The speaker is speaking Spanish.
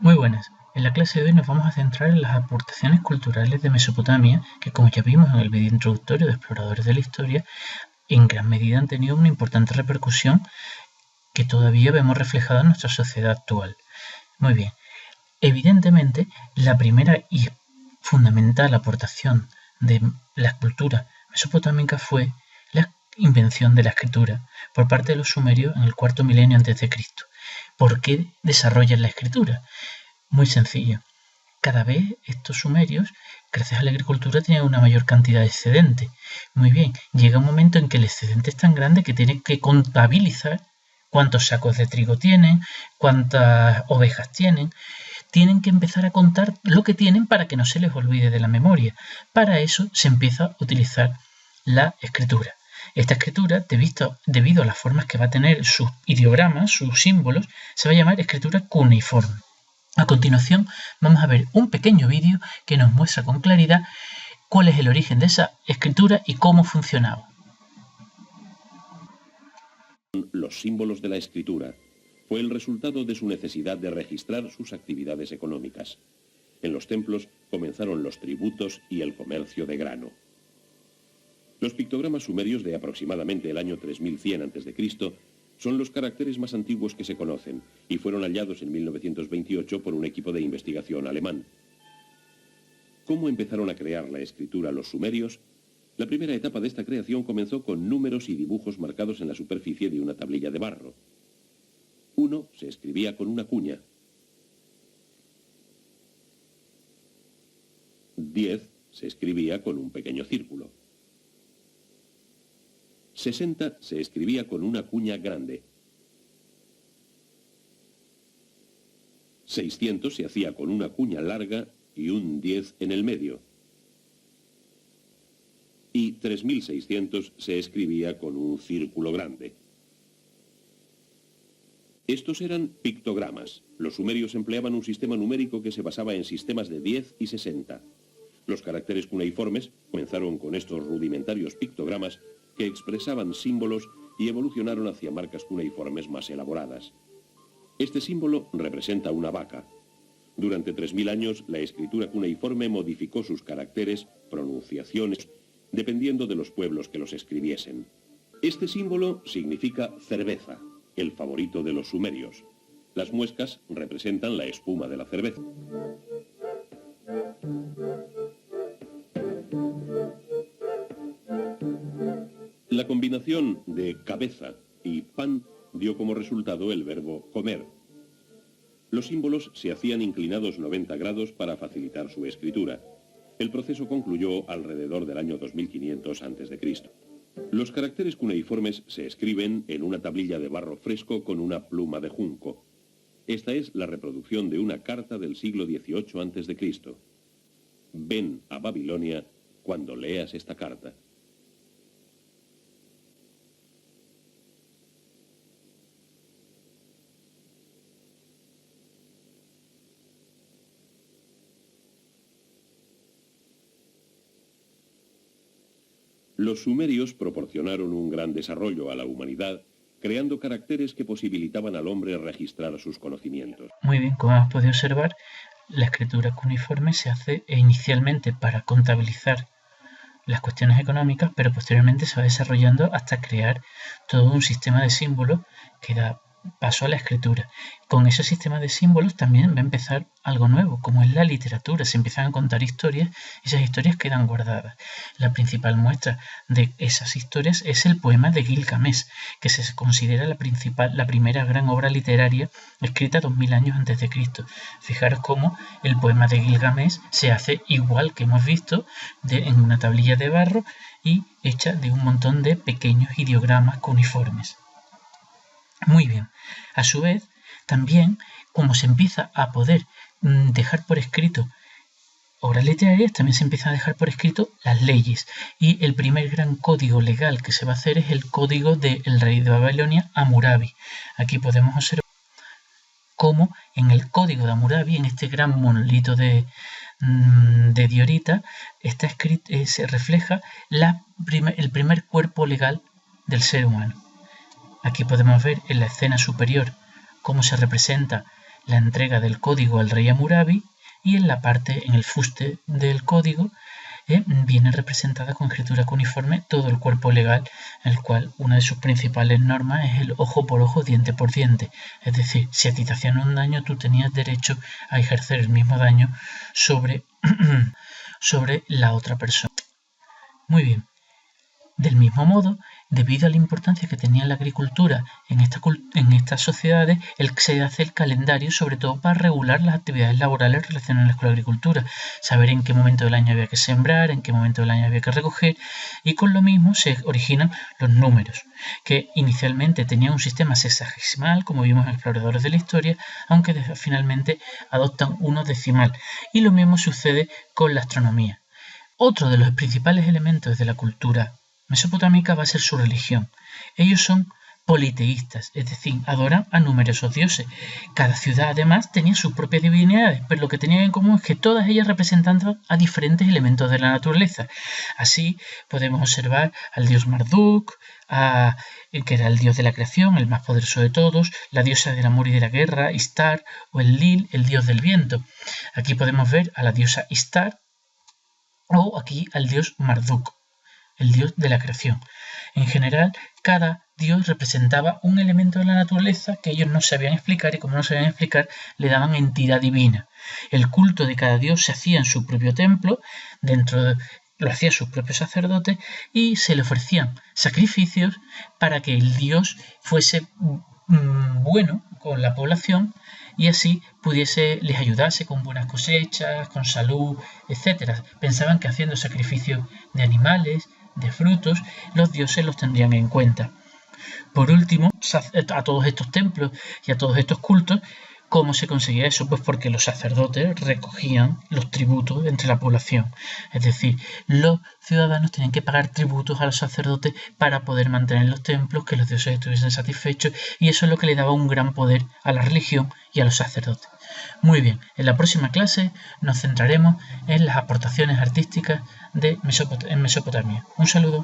Muy buenas. En la clase de hoy nos vamos a centrar en las aportaciones culturales de Mesopotamia, que como ya vimos en el vídeo introductorio de Exploradores de la Historia, en gran medida han tenido una importante repercusión que todavía vemos reflejada en nuestra sociedad actual. Muy bien. Evidentemente, la primera y fundamental aportación de la cultura mesopotámica fue la invención de la escritura por parte de los sumerios en el cuarto milenio antes de Cristo. ¿Por qué desarrollan la escritura? Muy sencillo. Cada vez estos sumerios, gracias a la agricultura, tienen una mayor cantidad de excedente. Muy bien, llega un momento en que el excedente es tan grande que tienen que contabilizar cuántos sacos de trigo tienen, cuántas ovejas tienen que empezar a contar lo que tienen para que no se les olvide de la memoria. Para eso se empieza a utilizar la escritura. Esta escritura, debido a las formas que va a tener sus ideogramas, sus símbolos, se va a llamar escritura cuneiforme. A continuación vamos a ver un pequeño vídeo que nos muestra con claridad cuál es el origen de esa escritura y cómo funcionaba. Los símbolos de la escritura fue el resultado de su necesidad de registrar sus actividades económicas. En los templos comenzaron los tributos y el comercio de grano. Los pictogramas sumerios de aproximadamente el año 3100 a.C. son los caracteres más antiguos que se conocen y fueron hallados en 1928 por un equipo de investigación alemán. ¿Cómo empezaron a crear la escritura los sumerios? La primera etapa de esta creación comenzó con números y dibujos marcados en la superficie de una tablilla de barro. 1 se escribía con una cuña. 10 se escribía con un pequeño círculo. 60 se escribía con una cuña grande. 600 se hacía con una cuña larga y un 10 en el medio. Y 3600 se escribía con un círculo grande. Estos eran pictogramas. Los sumerios empleaban un sistema numérico que se basaba en sistemas de 10 y 60. Los caracteres cuneiformes comenzaron con estos rudimentarios pictogramas que expresaban símbolos y evolucionaron hacia marcas cuneiformes más elaboradas. Este símbolo representa una vaca. Durante 3000 años, la escritura cuneiforme modificó sus caracteres, pronunciaciones, dependiendo de los pueblos que los escribiesen. Este símbolo significa cerveza, el favorito de los sumerios. Las muescas representan la espuma de la cerveza. La combinación de cabeza y pan dio como resultado el verbo comer. Los símbolos se hacían inclinados 90 grados para facilitar su escritura. El proceso concluyó alrededor del año 2500 a.C. Los caracteres cuneiformes se escriben en una tablilla de barro fresco con una pluma de junco. Esta es la reproducción de una carta del siglo XVIII a.C. Ven a Babilonia cuando leas esta carta. Los sumerios proporcionaron un gran desarrollo a la humanidad, creando caracteres que posibilitaban al hombre registrar sus conocimientos. Muy bien, como hemos podido observar, la escritura cuneiforme se hace inicialmente para contabilizar las cuestiones económicas, pero posteriormente se va desarrollando hasta crear todo un sistema de símbolos que da paso a la escritura. Con ese sistema de símbolos también va a empezar algo nuevo, como es la literatura. Se empiezan a contar historias y esas historias quedan guardadas. La principal muestra de esas historias es el poema de Gilgamesh, que se considera la primera gran obra literaria escrita 2000 años antes de Cristo. Fijaros cómo el poema de Gilgamesh se hace igual que hemos visto en una tablilla de barro y hecha de un montón de pequeños ideogramas cuneiformes. Muy bien. A su vez, también, como se empieza a poder dejar por escrito obras literarias, también se empiezan a dejar por escrito las leyes. Y el primer gran código legal que se va a hacer es el código del rey de Babilonia, Hammurabi. Aquí podemos observar cómo en el código de Hammurabi, en este gran monolito de diorita, está escrito, se refleja el primer cuerpo legal del ser humano. Aquí podemos ver en la escena superior cómo se representa la entrega del código al rey Hammurabi, y en la parte, en el fuste del código, viene representada con escritura cuneiforme todo el cuerpo legal, en el cual una de sus principales normas es el ojo por ojo, diente por diente. Es decir, si a ti te hacían un daño, tú tenías derecho a ejercer el mismo daño sobre la otra persona. Muy bien. Del mismo modo, debido a la importancia que tenía la agricultura en estas sociedades, se hace el calendario sobre todo para regular las actividades laborales relacionadas con la agricultura, saber en qué momento del año había que sembrar, en qué momento del año había que recoger, y con lo mismo se originan los números, que inicialmente tenían un sistema sexagesimal, como vimos en Exploradores de la Historia, aunque finalmente adoptan uno decimal, y lo mismo sucede con la astronomía. Otro de los principales elementos de la cultura mesopotámica va a ser su religión. Ellos son politeístas, es decir, adoran a numerosos dioses. Cada ciudad además tenía sus propias divinidades, pero lo que tenían en común es que todas ellas representaban a diferentes elementos de la naturaleza. Así podemos observar al dios Marduk, que era el dios de la creación, el más poderoso de todos, la diosa del amor y de la guerra, Istar, o el Lil, el dios del viento. Aquí podemos ver a la diosa Istar, o aquí al dios Marduk, el dios de la creación. En general, cada dios representaba un elemento de la naturaleza que ellos no sabían explicar, y como no sabían explicar, le daban entidad divina. El culto de cada dios se hacía en su propio templo, lo hacían sus propios sacerdotes, y se le ofrecían sacrificios para que el dios fuese bueno con la población, y así les ayudase con buenas cosechas, con salud, etc. Pensaban que haciendo sacrificios de animales, de frutos, los dioses los tendrían en cuenta. Por último, a todos estos templos y a todos estos cultos, ¿cómo se conseguía eso? Pues porque los sacerdotes recogían los tributos entre la población. Es decir, los ciudadanos tenían que pagar tributos a los sacerdotes para poder mantener los templos, que los dioses estuviesen satisfechos, y eso es lo que le daba un gran poder a la religión y a los sacerdotes. Muy bien, en la próxima clase nos centraremos en las aportaciones artísticas en Mesopotamia. Un saludo.